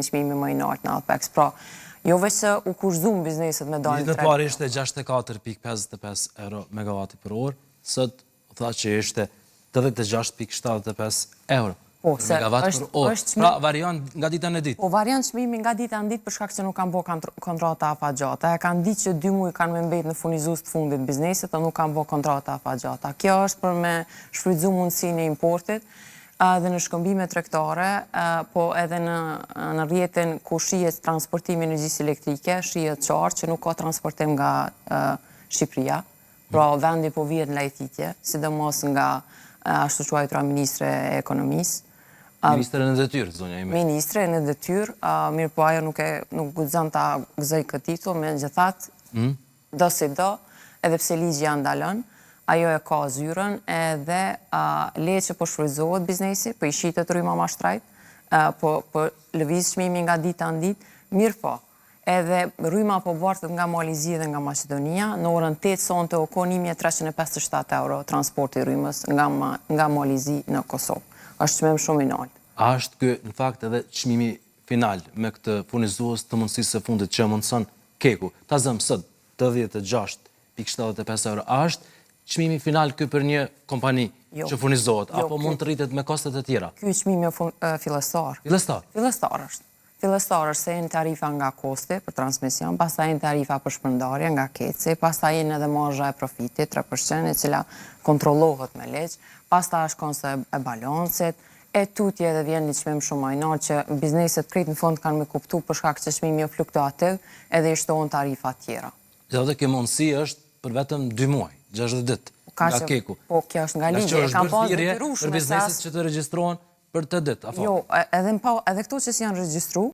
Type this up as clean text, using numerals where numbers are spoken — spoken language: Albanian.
çmimi më i lartë në Apex. Pra, jo veç se u kushzuan bizneset me dalë. Vitin e parë ishte 64,55 euro megavati për orë, sot tha që ishte 86,75 euro. Po, se megavat për orë. Pra, varion nga dita në ditë. Po, varion çmimi nga dita në ditë për shkak që nuk kanë bërë kontrata afatgjata. E kanë ditë që 2 muaj kanë me mbetë në furnizues të fundit bizneset, nuk kanë bërë kontrata afatgjata. Kjo është për me shfrytëzu mundësinë e importit dhe në shkëmbime tregtare, po edhe në rrjetin ku shihet transportimi energjisë elektrike, shihet qartë që nuk ka transportim nga Shqipëria. Pra, vendi po vihet në lajthitje, sidomos nga ashtu quajtura Ministre e Ekonomisë. Ministre në detyrë, zonja ime. Ministre në detyrë, mirë po ajo nuk guxon ta gëzoj këtë titull, megjithatë, do si do, edhe pse ligji ja ndalon, ajo e ka zyrën edhe le që po shfrytëzohet biznesi, po i shitet rryma mashtrajt, po lëviz çmimi nga dita në ditë, mirë po. Edhe rryma po bartet nga Mali Zi dhe nga Maqedonia, në orën 8 sonte u kon 1357 euro transporti i rrymës nga Mali Zi në Kosovë. Është çmim shumë i lartë. A është ky në fakt edhe çmimi final me këtë furnizues të mundësisë së fundit që mundson Keku? Ta zëm sot 86,75 euro. A është çmimi final ky për një kompani që furnizohet apo mund të rritet me kostet e tjera? Ky çmimi fillestar. Fillestar. Fillestar është. Fillestar është se janë tarifa nga kosti për transmision, pastaj janë tarifa për shpërndarje nga keci, pastaj janë edhe marzha e profitit 3%, e cila kontrollohet me ligj, pastaj është konse e balancit, e tutje edhe vjen një çmim shumë më i lartë që bizneset krejt në fund kanë me kuptu për shkak që çmimi është fluktuativ edhe i shtohen tarifa të tjera. Gjithatë kjo mundësi është për vetëm 2 muaj, 60 ditë nga Keku. Po kjo është nga ligji, e kanë pas detyrueshme për bizneset që të regjistrohen për 8 ditë. Jo, edhe këto që janë regjistruar